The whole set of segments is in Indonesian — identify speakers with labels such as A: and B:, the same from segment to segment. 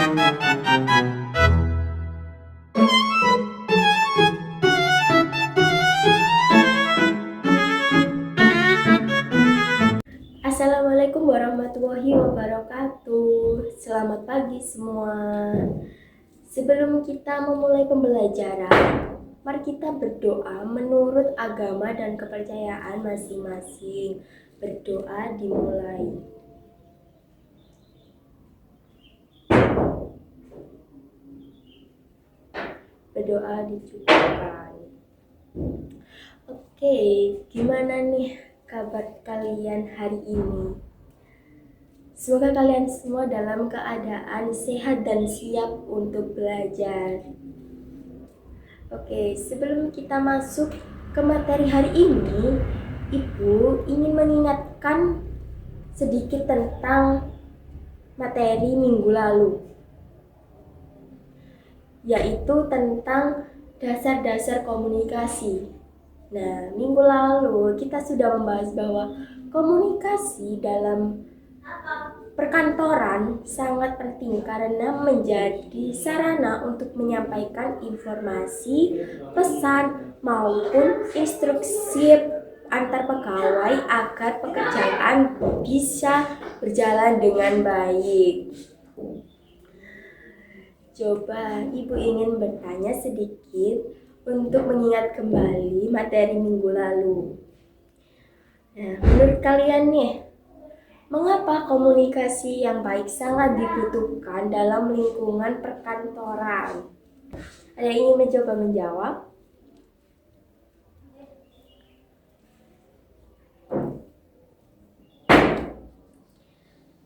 A: Assalamualaikum warahmatullahi wabarakatuh. Selamat pagi semua. Sebelum kita memulai pembelajaran, mari kita berdoa menurut agama dan kepercayaan masing-masing. Berdoa dimulai. Berdoa dicukupkan. Oke, gimana nih kabar kalian hari ini? Semoga kalian semua dalam keadaan sehat dan siap untuk belajar. Oke, sebelum kita masuk ke materi hari ini, Ibu ingin mengingatkan sedikit tentang materi minggu lalu, yaitu tentang dasar-dasar komunikasi. Nah, minggu lalu kita sudah membahas bahwa komunikasi dalam perkantoran sangat penting karena menjadi sarana untuk menyampaikan informasi, pesan, maupun instruksi antar pegawai agar pekerjaan bisa berjalan dengan baik. Coba Ibu ingin bertanya sedikit untuk mengingat kembali materi minggu lalu. Nah, menurut kalian nih, mengapa komunikasi yang baik sangat dibutuhkan dalam lingkungan perkantoran? Ada yang ingin mencoba menjawab?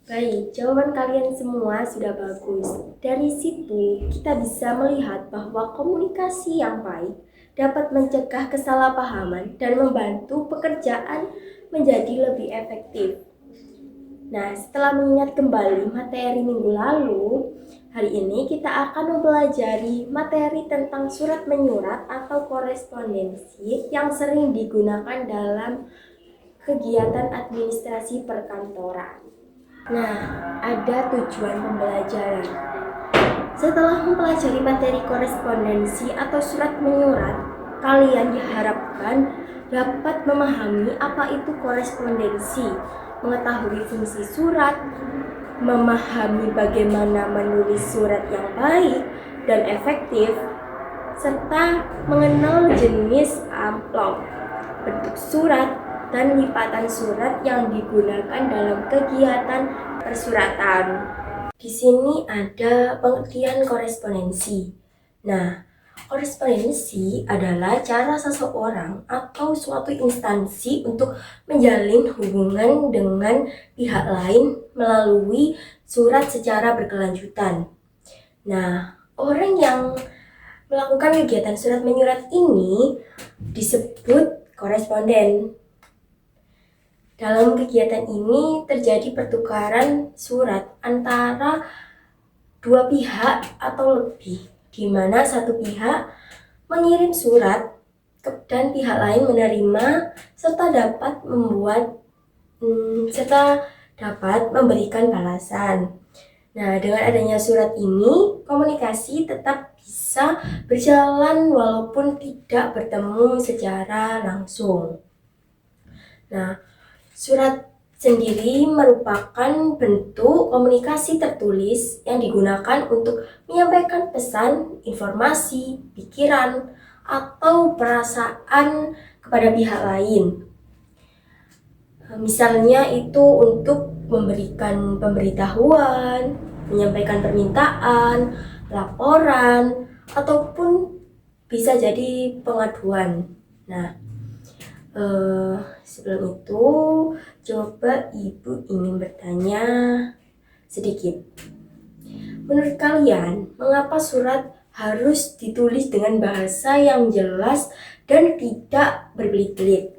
A: Baik, jawaban kalian semua sudah bagus. Dari situ, kita bisa melihat bahwa komunikasi yang baik dapat mencegah kesalahpahaman dan membantu pekerjaan menjadi lebih efektif. Nah, setelah mengingat kembali materi minggu lalu, hari ini kita akan mempelajari materi tentang surat menyurat atau korespondensi yang sering digunakan dalam kegiatan administrasi perkantoran. Nah, ada tujuan pembelajaran. Setelah mempelajari materi korespondensi atau surat menyurat, kalian diharapkan dapat memahami apa itu korespondensi, mengetahui fungsi surat, memahami bagaimana menulis surat yang baik dan efektif, serta mengenal jenis amplop, bentuk surat, dan lipatan surat yang digunakan dalam kegiatan persuratan. Di sini ada pengertian korespondensi. Nah, korespondensi adalah cara seseorang atau suatu instansi untuk menjalin hubungan dengan pihak lain melalui surat secara berkelanjutan. Nah, orang yang melakukan kegiatan surat menyurat ini disebut koresponden. Dalam kegiatan ini terjadi pertukaran surat antara dua pihak atau lebih, di mana satu pihak mengirim surat dan pihak lain menerima serta dapat memberikan balasan. Nah, dengan adanya surat ini, komunikasi tetap bisa berjalan walaupun tidak bertemu secara langsung. Nah, surat sendiri merupakan bentuk komunikasi tertulis yang digunakan untuk menyampaikan pesan, informasi, pikiran, atau perasaan kepada pihak lain. Misalnya itu untuk memberikan pemberitahuan, menyampaikan permintaan, laporan, ataupun bisa jadi pengaduan. Nah, sebelum itu, coba Ibu ingin bertanya sedikit. Menurut kalian, mengapa surat harus ditulis dengan bahasa yang jelas dan tidak berbelit-belit?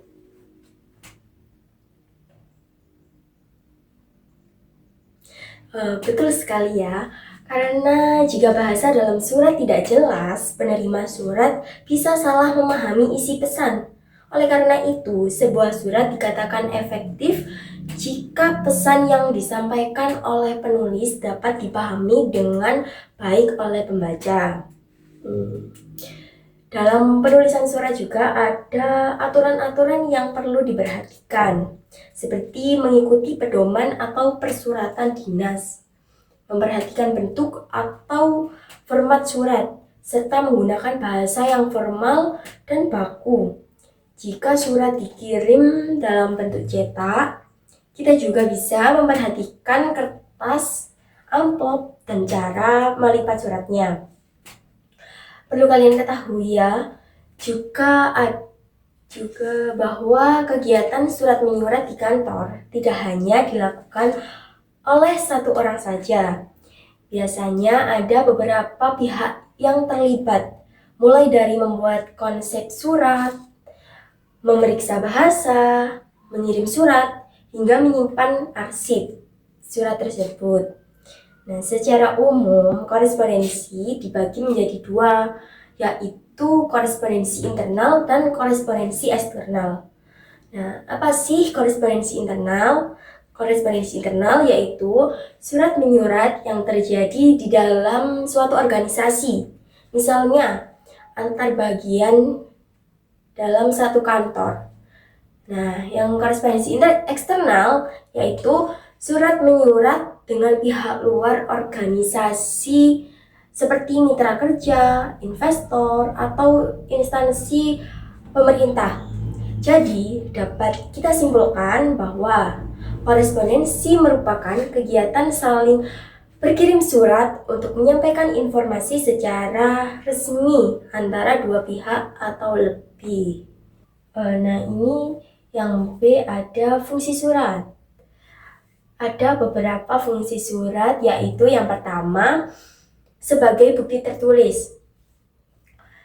A: Betul sekali ya, karena jika bahasa dalam surat tidak jelas, penerima surat bisa salah memahami isi pesan. Oleh karena itu, sebuah surat dikatakan efektif jika pesan yang disampaikan oleh penulis dapat dipahami dengan baik oleh pembaca. Dalam penulisan surat juga ada aturan-aturan yang perlu diperhatikan, seperti mengikuti pedoman atau persuratan dinas, memperhatikan bentuk atau format surat, serta menggunakan bahasa yang formal dan baku. Jika surat dikirim dalam bentuk cetak, kita juga bisa memperhatikan kertas, amplop, dan cara melipat suratnya. Perlu kalian ketahui ya, juga bahwa kegiatan surat menyurat di kantor tidak hanya dilakukan oleh satu orang saja. Biasanya ada beberapa pihak yang terlibat, mulai dari membuat konsep surat, memeriksa bahasa, mengirim surat, hingga menyimpan arsip surat tersebut. Nah, secara umum, korespondensi dibagi menjadi dua, yaitu korespondensi internal dan korespondensi eksternal. Nah, apa sih korespondensi internal? Korespondensi internal yaitu surat menyurat yang terjadi di dalam suatu organisasi, misalnya antar bagian dalam satu kantor. Nah, yang korespondensi eksternal yaitu surat menyurat dengan pihak luar organisasi seperti mitra kerja, investor, atau instansi pemerintah. Jadi, dapat kita simpulkan bahwa korespondensi merupakan kegiatan saling berkirim surat untuk menyampaikan informasi secara resmi antara dua pihak atau lebih. Nah, ini yang B ada fungsi surat. Ada beberapa fungsi surat, yaitu yang pertama, sebagai bukti tertulis.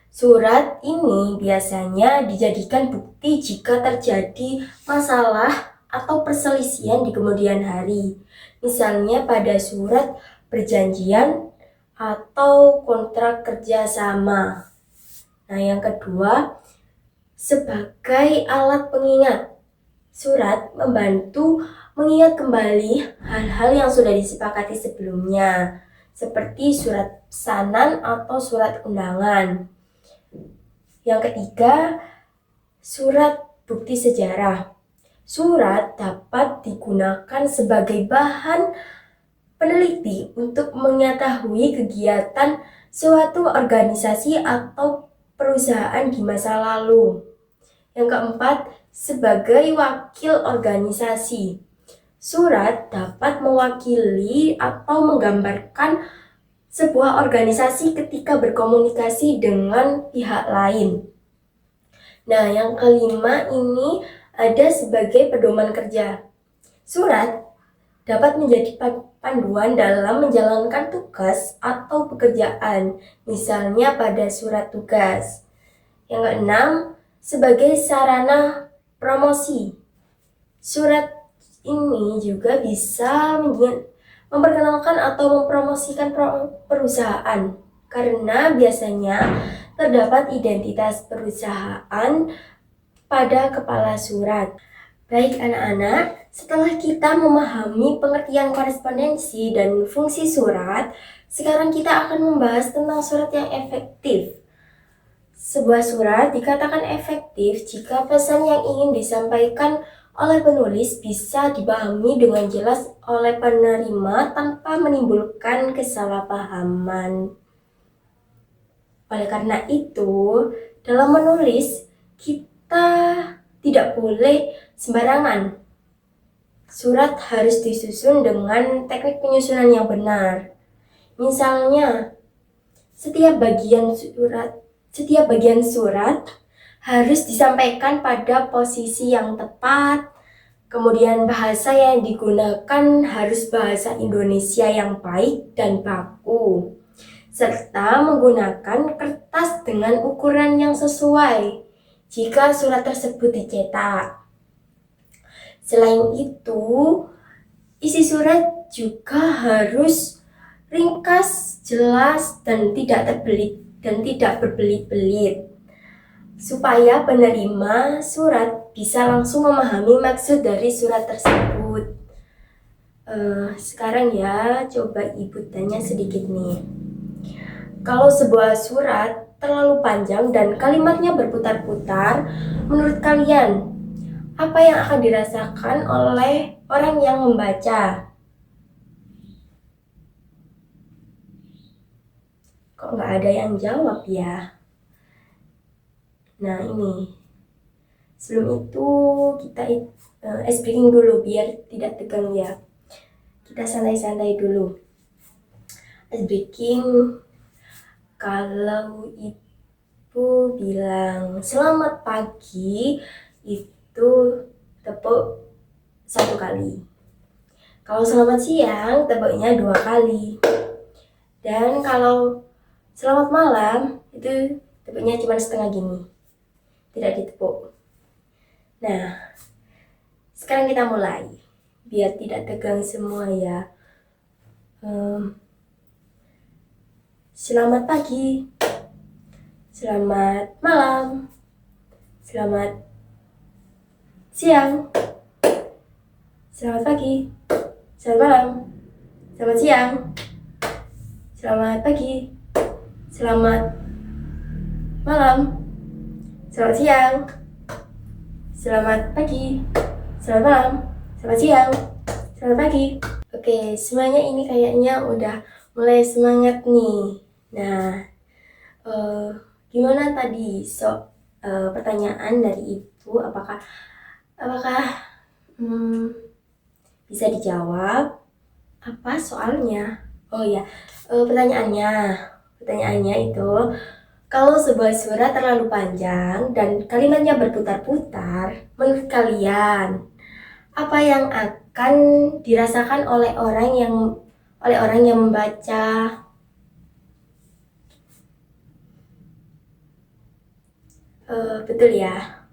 A: Surat ini biasanya dijadikan bukti jika terjadi masalah atau perselisihan di kemudian hari. Misalnya pada surat perjanjian atau kontrak kerjasama. Nah, yang kedua, sebagai alat pengingat. Surat membantu mengingat kembali hal-hal yang sudah disepakati sebelumnya, seperti surat pesanan atau surat undangan. Yang ketiga, surat bukti sejarah. Surat dapat digunakan sebagai bahan peneliti untuk mengetahui kegiatan suatu organisasi atau perusahaan di masa lalu. Yang keempat, sebagai wakil organisasi. Surat dapat mewakili atau menggambarkan sebuah organisasi ketika berkomunikasi dengan pihak lain. Nah, yang kelima ini ada sebagai pedoman kerja. Surat dapat menjadi panduan dalam menjalankan tugas atau pekerjaan, misalnya pada surat tugas. Yang keenam, sebagai sarana promosi. Surat ini juga bisa memperkenalkan atau mempromosikan perusahaan, karena biasanya terdapat identitas perusahaan pada kepala surat. Baik anak-anak, setelah kita memahami pengertian korespondensi dan fungsi surat, sekarang kita akan membahas tentang surat yang efektif. Sebuah surat dikatakan efektif jika pesan yang ingin disampaikan oleh penulis bisa dipahami dengan jelas oleh penerima tanpa menimbulkan kesalahpahaman. Oleh karena itu, dalam menulis, kita tidak boleh sembarangan. Surat harus disusun dengan teknik penyusunan yang benar. Misalnya, setiap bagian surat harus disampaikan pada posisi yang tepat. Kemudian bahasa yang digunakan harus bahasa Indonesia yang baik dan baku, serta menggunakan kertas dengan ukuran yang sesuai jika surat tersebut dicetak. Selain itu, isi surat juga harus ringkas, jelas, dan tidak berbelit-belit, supaya penerima surat bisa langsung memahami maksud dari surat tersebut. Sekarang ya, coba Ibu tanya sedikit nih. Kalau sebuah surat terlalu panjang dan kalimatnya berputar-putar, menurut kalian, apa yang akan dirasakan oleh orang yang membaca? Kok nggak ada yang jawab ya? Nah ini, sebelum itu kita ice breaking dulu biar tidak tegang ya. Kita santai-santai dulu. Ice breaking, kalau Ibu bilang selamat pagi, itu tepuk 1 kali. Kalau selamat siang, tepuknya 2 kali. Dan kalau selamat malam, itu tepuknya cuma setengah gini. Tidak ditepuk. Nah, sekarang kita mulai. Biar tidak tegang semua ya. Selamat pagi. Selamat malam. Selamat siang. Selamat pagi. Selamat malam. Selamat siang. Selamat pagi. Selamat malam. Selamat siang. Selamat pagi. Selamat malam. Selamat siang. Selamat pagi. Oke, semuanya ini kayaknya udah mulai semangat nih. Nah, gimana tadi pertanyaan dari Ibu? Apakah bisa dijawab? Apa soalnya? Oh ya, pertanyaannya itu, kalau sebuah surat terlalu panjang dan kalimatnya berputar-putar, menurut kalian apa yang akan dirasakan oleh orang yang membaca? Betul ya.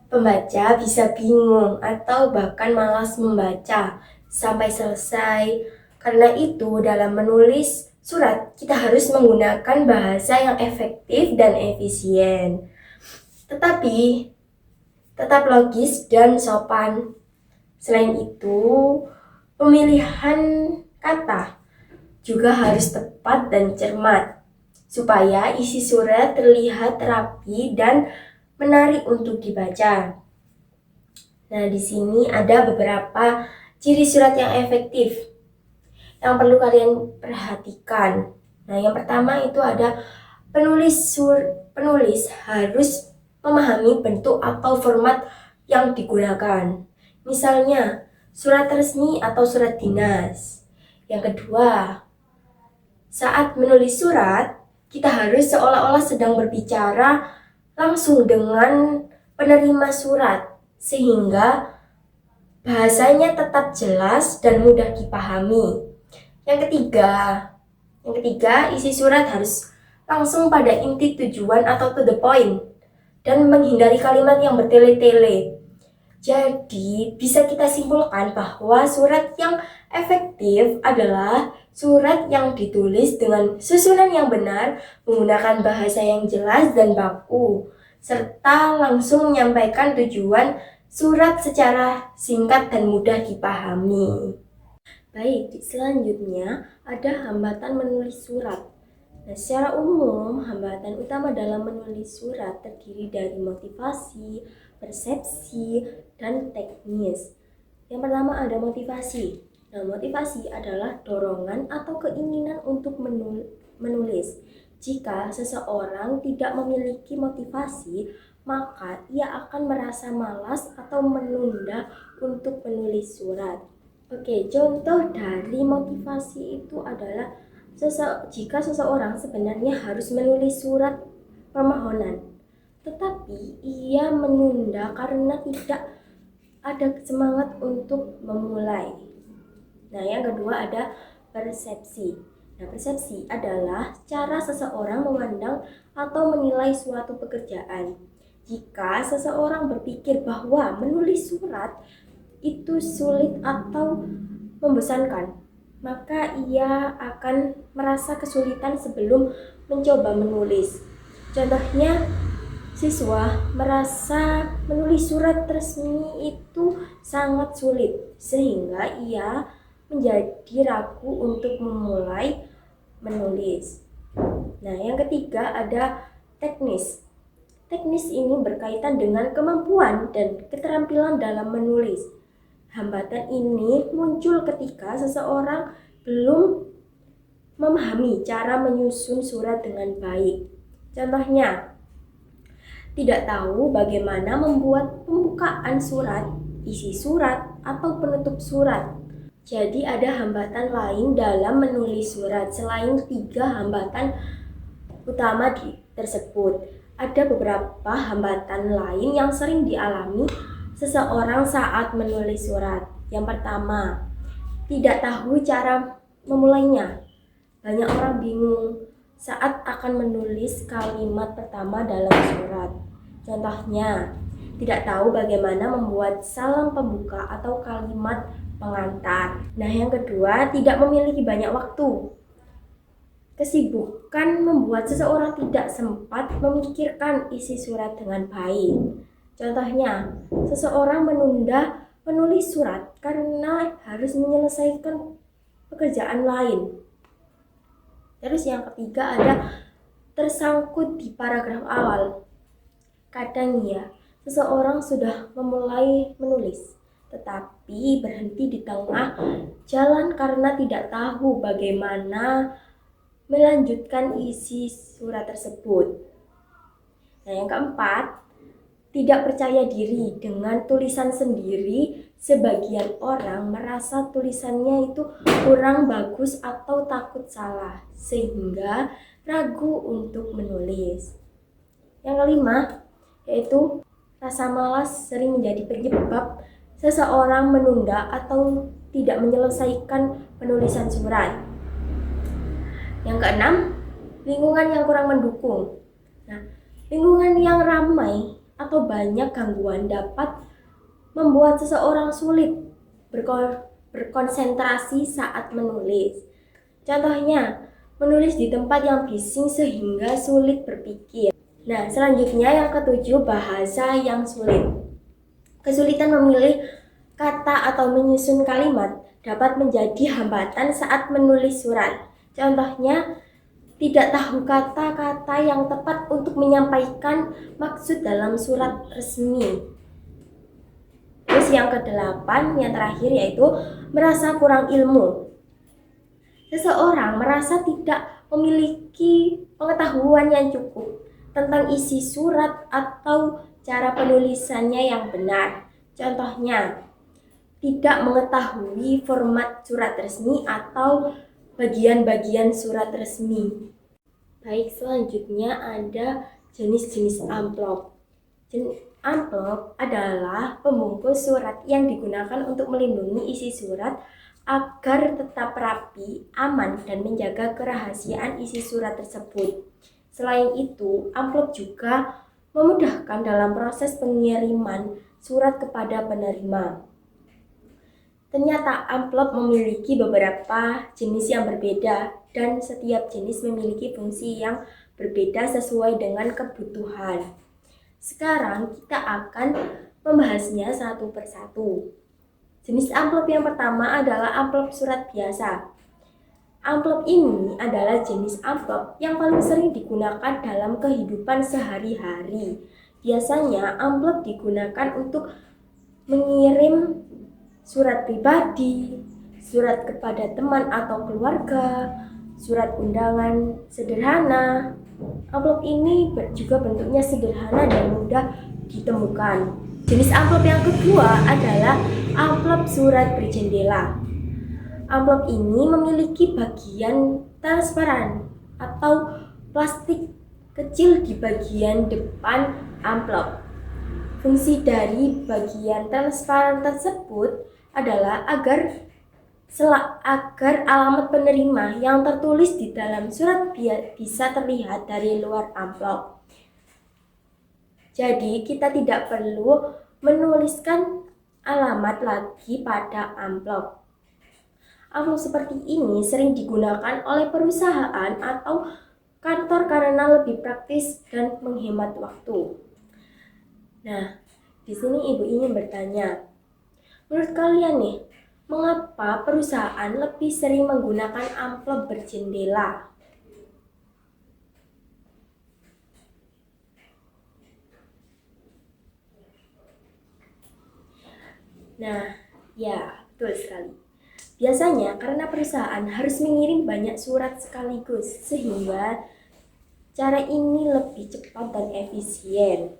A: Pembaca bisa bingung atau bahkan malas membaca sampai selesai. Karena itu, dalam menulis surat, kita harus menggunakan bahasa yang efektif dan efisien. Tetapi, tetap logis dan sopan. Selain itu, pemilihan kata juga harus tepat dan cermat, supaya isi surat terlihat rapi dan menarik untuk dibaca. Nah, di sini ada beberapa ciri surat yang efektif yang perlu kalian perhatikan. Nah, yang pertama itu ada penulis harus memahami bentuk atau format yang digunakan. Misalnya, surat resmi atau surat dinas. Yang kedua, saat menulis surat, kita harus seolah-olah sedang berbicara langsung dengan penerima surat, sehingga bahasanya tetap jelas dan mudah dipahami. Yang ketiga, isi surat harus langsung pada inti tujuan atau to the point dan menghindari kalimat yang bertele-tele. Jadi, bisa kita simpulkan bahwa surat yang efektif adalah surat yang ditulis dengan susunan yang benar, menggunakan bahasa yang jelas dan baku, serta langsung menyampaikan tujuan surat secara singkat dan mudah dipahami. Baik, selanjutnya ada hambatan menulis surat. Nah, secara umum, hambatan utama dalam menulis surat terdiri dari motivasi, persepsi, dan teknis. Yang pertama ada motivasi. Nah, motivasi adalah dorongan atau keinginan untuk menulis. Jika seseorang tidak memiliki motivasi, maka ia akan merasa malas atau menunda untuk menulis surat. Oke, contoh dari motivasi itu adalah jika seseorang sebenarnya harus menulis surat permohonan, tetapi ia menunda karena tidak ada semangat untuk memulai. Nah, yang kedua ada persepsi. Nah, persepsi adalah cara seseorang memandang atau menilai suatu pekerjaan. Jika seseorang berpikir bahwa menulis surat itu sulit atau membosankan, maka ia akan merasa kesulitan sebelum mencoba menulis. Contohnya, siswa merasa menulis surat resmi itu sangat sulit, sehingga ia menjadi ragu untuk memulai menulis. Nah, yang ketiga ada teknis. Teknis ini berkaitan dengan kemampuan dan keterampilan dalam menulis. Hambatan ini muncul ketika seseorang belum memahami cara menyusun surat dengan baik. Contohnya, tidak tahu bagaimana membuat pembukaan surat, isi surat, atau penutup surat. Jadi ada hambatan lain dalam menulis surat selain 3 hambatan utama tersebut. Ada beberapa hambatan lain yang sering dialami seseorang saat menulis surat. Yang pertama, tidak tahu cara memulainya. Banyak orang bingung saat akan menulis kalimat pertama dalam surat. Contohnya, tidak tahu bagaimana membuat salam pembuka atau kalimat pengantar. Nah, yang kedua, tidak memiliki banyak waktu. Kesibukan membuat seseorang tidak sempat memikirkan isi surat dengan baik. Contohnya, seseorang menunda menulis surat karena harus menyelesaikan pekerjaan lain. Terus yang ketiga ada tersangkut di paragraf awal. Kadang ya, seseorang sudah memulai menulis, tetapi berhenti di tengah jalan karena tidak tahu bagaimana melanjutkan isi surat tersebut. Nah, yang keempat, tidak percaya diri dengan tulisan sendiri. Sebagian orang merasa tulisannya itu kurang bagus atau takut salah, sehingga ragu untuk menulis. Yang kelima, yaitu rasa malas sering menjadi penyebab seseorang menunda atau tidak menyelesaikan penulisan surat. Yang keenam, lingkungan yang kurang mendukung. Nah, lingkungan yang ramai atau banyak gangguan dapat membuat seseorang sulit berkonsentrasi saat menulis. Contohnya, menulis di tempat yang bising sehingga sulit berpikir. Nah, selanjutnya yang ketujuh, bahasa yang sulit. Kesulitan memilih kata atau menyusun kalimat dapat menjadi hambatan saat menulis surat. Contohnya, tidak tahu kata-kata yang tepat untuk menyampaikan maksud dalam surat resmi. Terus yang kedelapan, yang terakhir, yaitu merasa kurang ilmu. Seseorang merasa tidak memiliki pengetahuan yang cukup tentang isi surat atau cara penulisannya yang benar. Contohnya, tidak mengetahui format surat resmi atau bagian-bagian surat resmi. Baik, selanjutnya ada jenis-jenis amplop. Amplop adalah pembungkus surat yang digunakan untuk melindungi isi surat agar tetap rapi, aman, dan menjaga kerahasiaan isi surat tersebut. Selain itu, amplop juga memudahkan dalam proses pengiriman surat kepada penerima. Ternyata amplop memiliki beberapa jenis yang berbeda dan setiap jenis memiliki fungsi yang berbeda sesuai dengan kebutuhan. Sekarang kita akan membahasnya satu persatu. Jenis amplop yang pertama adalah amplop surat biasa. Amplop ini adalah jenis amplop yang paling sering digunakan dalam kehidupan sehari-hari. Biasanya amplop digunakan untuk mengirim surat pribadi, surat kepada teman atau keluarga, surat undangan sederhana. Amplop ini juga bentuknya sederhana dan mudah ditemukan. Jenis amplop yang kedua adalah amplop surat berjendela. Amplop ini memiliki bagian transparan atau plastik kecil di bagian depan amplop. Fungsi dari bagian transparan tersebut adalah agar alamat penerima yang tertulis di dalam surat bisa terlihat dari luar amplop. Jadi kita tidak perlu menuliskan alamat lagi pada amplop. Amplop seperti ini sering digunakan oleh perusahaan atau kantor karena lebih praktis dan menghemat waktu. Nah, di sini ibu ingin bertanya, menurut kalian nih, Mengapa perusahaan lebih sering menggunakan amplop berjendela? Nah, ya, betul sekali. Biasanya karena perusahaan harus mengirim banyak surat sekaligus, sehingga cara ini lebih cepat dan efisien.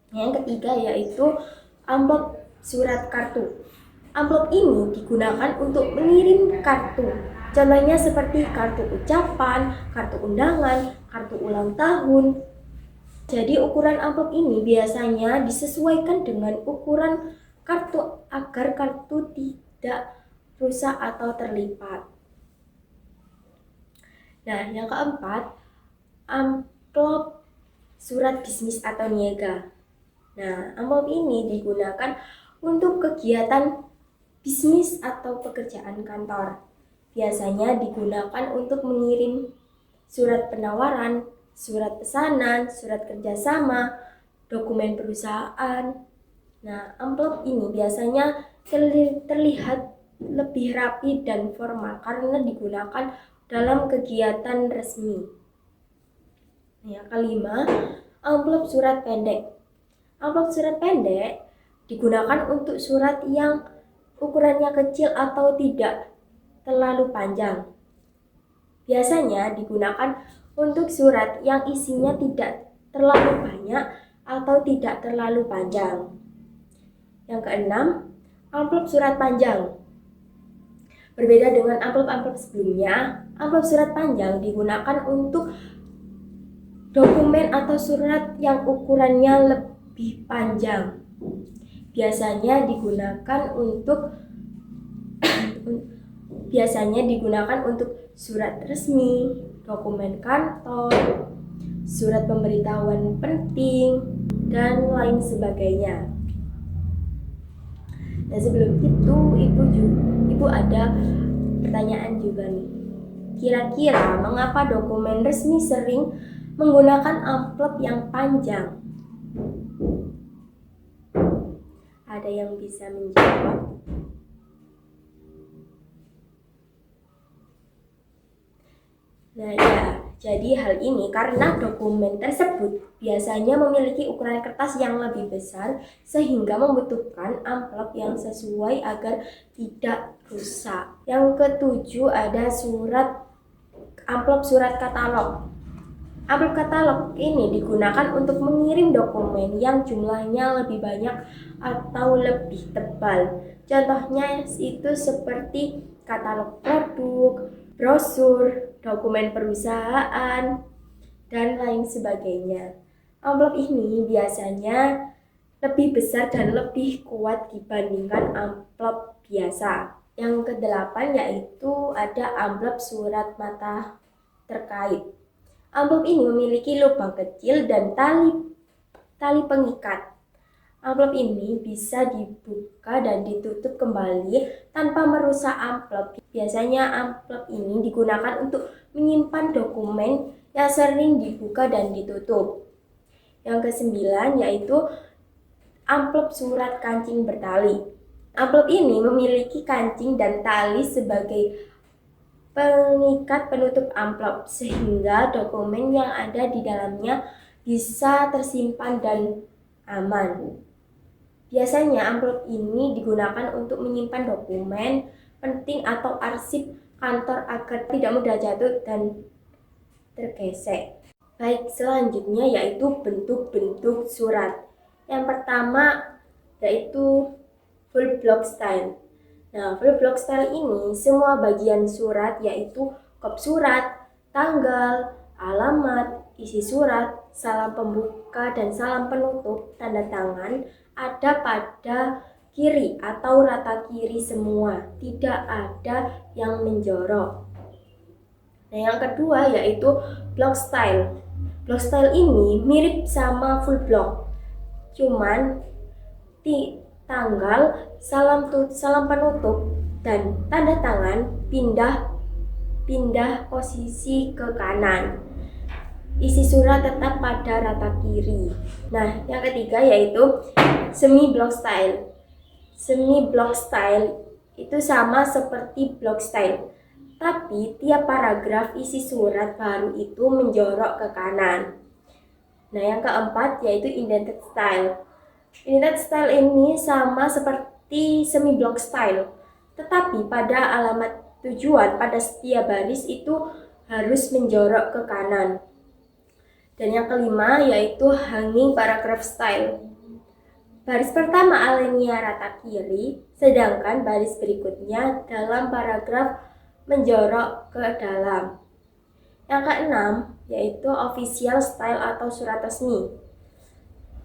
A: Yang ketiga yaitu amplop surat kartu. Amplop ini digunakan untuk mengirim kartu. Contohnya seperti kartu ucapan, kartu undangan, kartu ulang tahun. Jadi ukuran amplop ini biasanya disesuaikan dengan ukuran kartu agar kartu tidak rusak atau terlipat. Nah, yang keempat, amplop surat bisnis atau niaga. Nah, amplop ini digunakan untuk kegiatan bisnis atau pekerjaan kantor. Biasanya digunakan untuk mengirim surat penawaran, surat pesanan, surat kerjasama, dokumen perusahaan. Nah, amplop ini biasanya terlihat lebih rapi dan formal karena digunakan dalam kegiatan resmi. Yang kelima, amplop surat pendek. Amplop surat pendek digunakan untuk surat yang ukurannya kecil atau tidak terlalu panjang. Biasanya digunakan untuk surat yang isinya tidak terlalu banyak atau tidak terlalu panjang. Yang keenam, amplop surat panjang. Berbeda dengan amplop-amplop sebelumnya, amplop surat panjang digunakan untuk dokumen atau surat yang ukurannya lebih panjang. Biasanya digunakan untuk surat resmi, dokumen kantor, surat pemberitahuan penting, dan lain sebagainya. Dan sebelum itu, Ibu ada pertanyaan juga nih. Kira-kira mengapa dokumen resmi sering menggunakan amplop yang panjang? Ada yang bisa menjawab? Nah ya, jadi hal ini karena dokumen tersebut biasanya memiliki ukuran kertas yang lebih besar sehingga membutuhkan amplop yang sesuai agar tidak rusak. Yang ketujuh ada amplop surat katalog. Amplop katalog ini digunakan untuk mengirim dokumen yang jumlahnya lebih banyak atau lebih tebal. Contohnya itu seperti katalog produk, brosur, dokumen perusahaan, dan lain sebagainya. Amplop ini biasanya lebih besar dan lebih kuat dibandingkan amplop biasa. Yang kedelapan yaitu ada amplop surat mata terkait. Amplop ini memiliki lubang kecil dan tali pengikat. Amplop ini bisa dibuka dan ditutup kembali tanpa merusak amplop. Biasanya amplop ini digunakan untuk menyimpan dokumen yang sering dibuka dan ditutup. Yang kesembilan yaitu amplop surat kancing bertali. Amplop ini memiliki kancing dan tali sebagai pengikat penutup amplop sehingga dokumen yang ada di dalamnya bisa tersimpan dan aman. Biasanya amplop ini digunakan untuk menyimpan dokumen penting atau arsip kantor agar tidak mudah jatuh dan tergesek. Baik, selanjutnya yaitu bentuk-bentuk surat. Yang pertama yaitu full block style. Nah, full block style ini semua bagian surat yaitu kop surat, tanggal, alamat, isi surat, salam pembuka dan salam penutup, tanda tangan ada pada kiri atau rata kiri semua, tidak ada yang menjorok. Nah, yang kedua yaitu block style. Block style ini mirip sama full block, cuman tanggal, salam penutup, dan tanda tangan pindah posisi ke kanan. Isi surat tetap pada rata kiri. Nah, yang ketiga yaitu semi block style. Semi block style itu sama seperti block style. Tapi tiap paragraf isi surat baru itu menjorok ke kanan. Nah, yang keempat yaitu indented style. Indented style ini sama seperti semi block style, tetapi pada alamat tujuan pada setiap baris itu harus menjorok ke kanan. Dan yang kelima yaitu hanging paragraph style. Baris pertama alinea rata kiri, sedangkan baris berikutnya dalam paragraf menjorok ke dalam. Yang keenam yaitu official style atau surat resmi.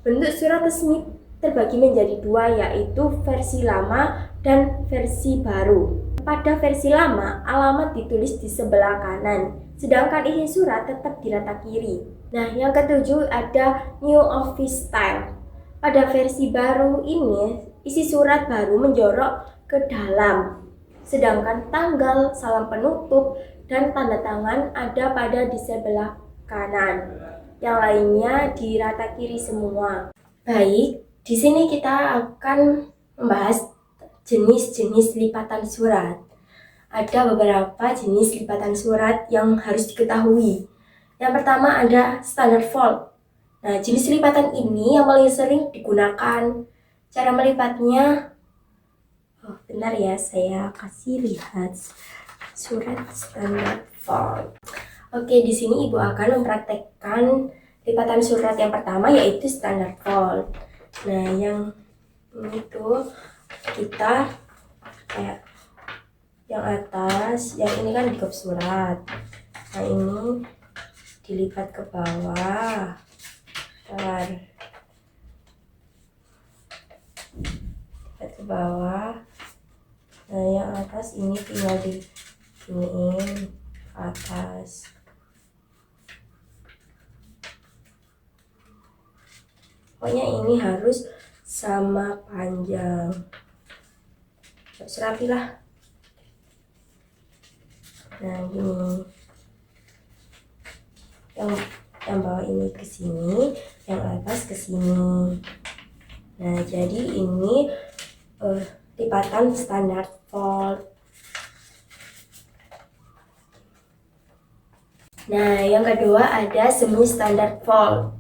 A: Bentuk surat resmi terbagi menjadi dua, yaitu versi lama dan versi baru. Pada versi lama, alamat ditulis di sebelah kanan, sedangkan isi surat tetap di rata kiri. Nah, yang ketujuh ada new office style. Pada versi baru ini, isi surat baru menjorok ke dalam, sedangkan tanggal, salam penutup, dan tanda tangan ada pada di sebelah kanan. Yang lainnya di rata kiri semua. Baik, di sini kita akan membahas jenis-jenis lipatan surat. Ada beberapa jenis lipatan surat yang harus diketahui. Yang pertama ada standard fold. Nah, jenis lipatan ini yang paling sering digunakan. Cara melipatnya, bentar ya, saya kasih lihat surat standard fold. Oke, di sini Ibu akan mempraktekkan lipatan surat yang pertama yaitu standard fold. Nah, yang ini tuh kita kayak yang atas, yang ini kan di kop surat. Nah, ini dilipat ke bawah. Lipat ke bawah. Nah, yang atas ini tinggal diginiin ke atas. Pokoknya ini harus sama panjang. Harus rapi lah. Nah, gini. Yang bawah ini ke sini, yang atas ke sini. Nah, jadi ini lipatan standard fold. Nah, yang kedua ada semi standard fold.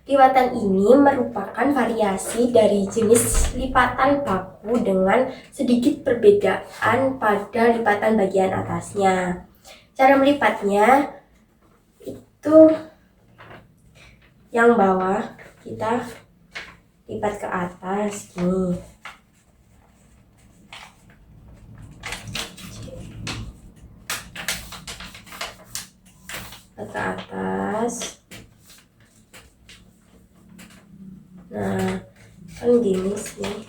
A: Lipatan ini merupakan variasi dari jenis lipatan baku dengan sedikit perbedaan pada lipatan bagian atasnya. Cara melipatnya itu yang bawah kita lipat ke atas gini. Lipat ke atas. Nah, kan gini sih.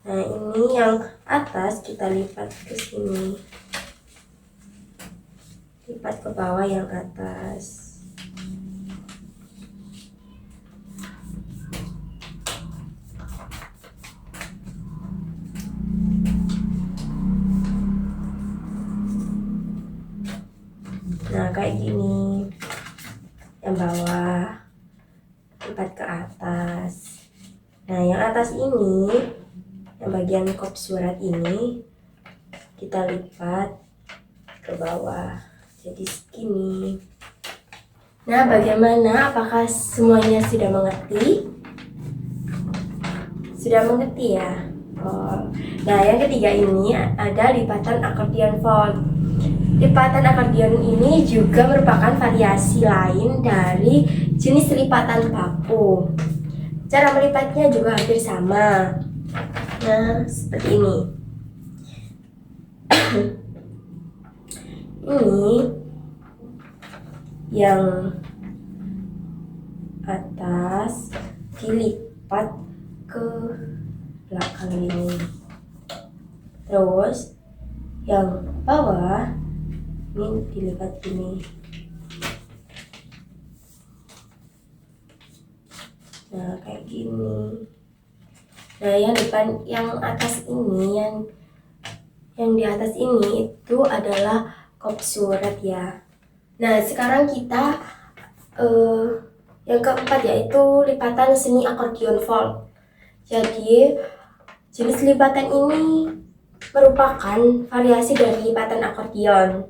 A: Nah, ini yang atas kita lipat ke sini. Lipat ke bawah yang atas. Nah, kayak gini. Yang bawah lipat ke atas. Nah, yang atas ini, yang bagian kop surat ini kita lipat ke bawah. Jadi segini. Nah, bagaimana? Apakah semuanya sudah mengerti? Sudah mengerti ya? Nah, yang ketiga ini ada lipatan accordion fold. Lipatan accordion ini juga merupakan variasi lain dari jenis lipatan baku. Cara melipatnya juga hampir sama. Nah, seperti ini. Ini yang atas dilipat ke belakang ini. Terus yang bawah ini dilipat gini. Nah, kayak gini. Nah, yang depan, yang atas ini, yang di atas ini itu adalah kop surat ya. Nah, sekarang kita yang keempat yaitu lipatan semi accordion fold. Jadi jenis lipatan ini merupakan variasi dari lipatan akordion.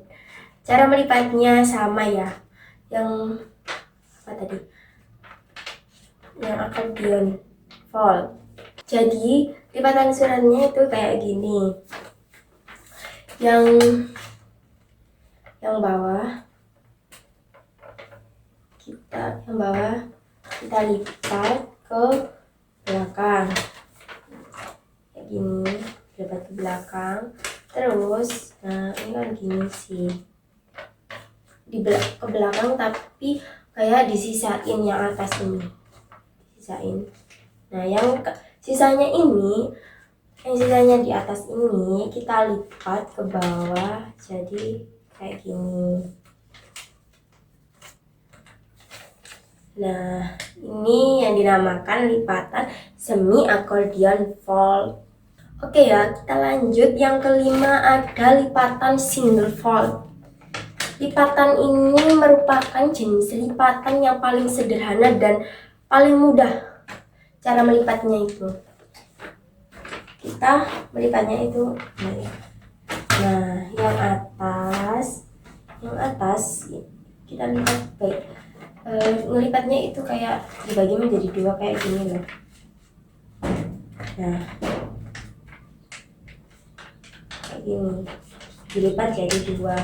A: Cara melipatnya sama ya, yang apa tadi? Yang akordion fold. Jadi lipatan suratnya itu kayak gini. Yang bawah kita lipat ke belakang kayak gini, lipat ke belakang. Terus nah ini kan gini sih, ke belakang tapi kayak disisain yang atas ini, disisain. Nah yang sisanya di atas ini kita lipat ke bawah jadi kayak gini. Nah ini yang dinamakan lipatan semi akordion fold. Oke ya, kita lanjut. Yang kelima ada lipatan single fold. Lipatan ini merupakan jenis lipatan yang paling sederhana dan paling mudah cara melipatnya itu. Kita melipatnya itu nah yang atas kita lipat baik. Ngelipatnya itu kayak dibagi menjadi dua kayak gini loh. Nah kayak gini, dilipat jadi dua.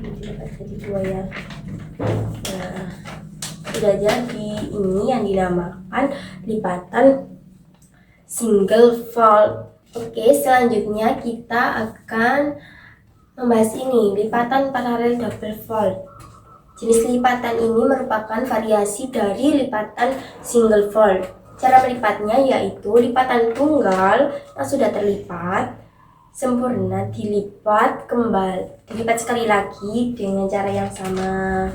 A: Dilipat jadi dua ya. Nah sudah jadi. Ini yang dinamakan lipatan single fold. Oke, selanjutnya kita akan membahas ini, lipatan paralel double fold. Jenis lipatan ini merupakan variasi dari lipatan single fold. Cara melipatnya yaitu lipatan tunggal yang sudah terlipat sempurna dilipat sekali lagi dengan cara yang sama.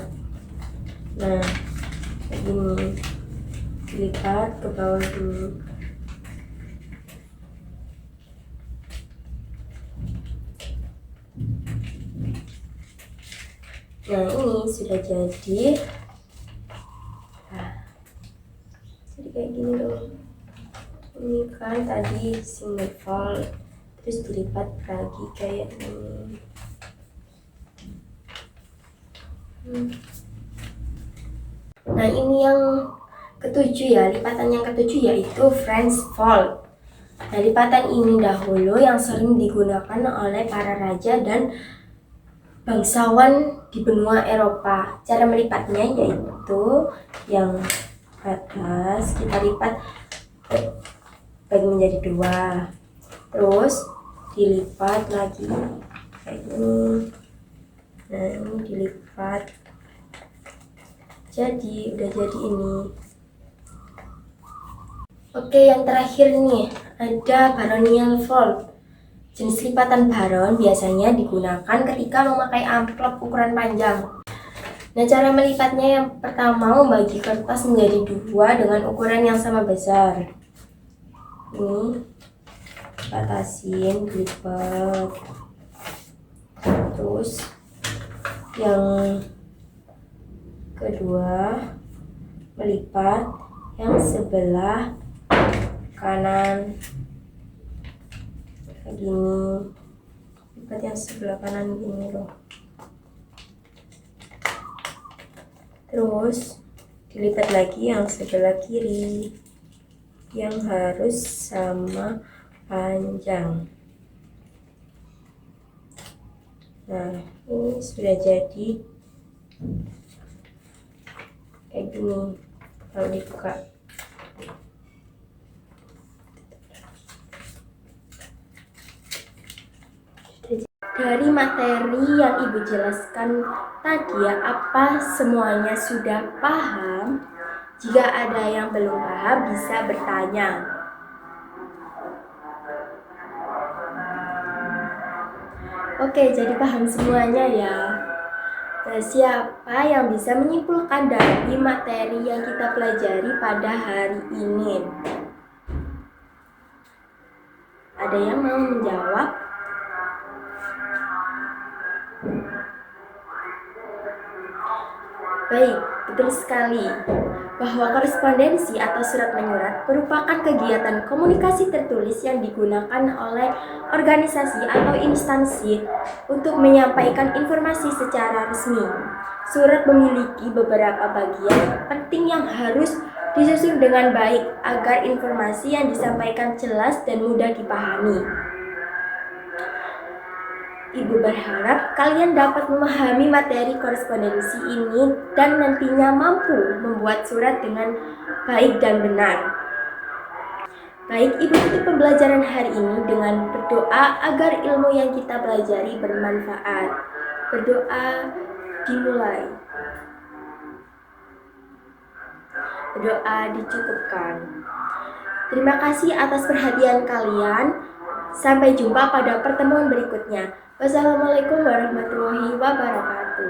A: Nah, begini, dilipat ke bawah dulu. Nah ini sudah jadi. Nah, jadi kayak gini loh. Ini kan tadi single fold, terus dilipat lagi kayak ini. Nah ini yang ketujuh ya, lipatan yang ketujuh yaitu French fold. Nah lipatan ini dahulu yang sering digunakan oleh para raja dan bangsawan di benua Eropa. Cara melipatnya yaitu yang atas kita lipat bagi menjadi dua, terus dilipat lagi kayak gini. Nah ini dilipat udah jadi ini. Oke, yang terakhir nih ada baronial fold. Jenis lipatan baron biasanya digunakan ketika memakai amplop ukuran panjang. Nah, cara melipatnya yang pertama membagi kertas menjadi dua dengan ukuran yang sama besar. Ini batasin, dilipat. Terus yang kedua melipat yang sebelah kanan. Kayak gini, lipat yang sebelah kanan gini loh. Terus dilipat lagi yang sebelah kiri yang harus sama panjang. Nah ini sudah jadi kayak gini kalau dibuka. Dari materi yang Ibu jelaskan tadi ya, apa semuanya sudah paham? Jika ada yang belum paham bisa bertanya. Oke, jadi paham semuanya ya. Nah, siapa yang bisa menyimpulkan dari materi yang kita pelajari pada hari ini? Ada yang mau menjawab? Baik, betul sekali. bahwa korespondensi atau surat menyurat merupakan kegiatan komunikasi tertulis yang digunakan oleh organisasi atau instansi untuk menyampaikan informasi secara resmi. Surat memiliki beberapa bagian penting yang harus disusun dengan baik agar informasi yang disampaikan jelas dan mudah dipahami. Ibu berharap kalian dapat memahami materi korespondensi ini dan nantinya mampu membuat surat dengan baik dan benar. Baik, Ibu tutup pembelajaran hari ini dengan berdoa agar ilmu yang kita pelajari bermanfaat. Berdoa dimulai. Berdoa dicukupkan. Terima kasih atas perhatian kalian. Sampai jumpa pada pertemuan berikutnya. Wassalamualaikum warahmatullahi wabarakatuh.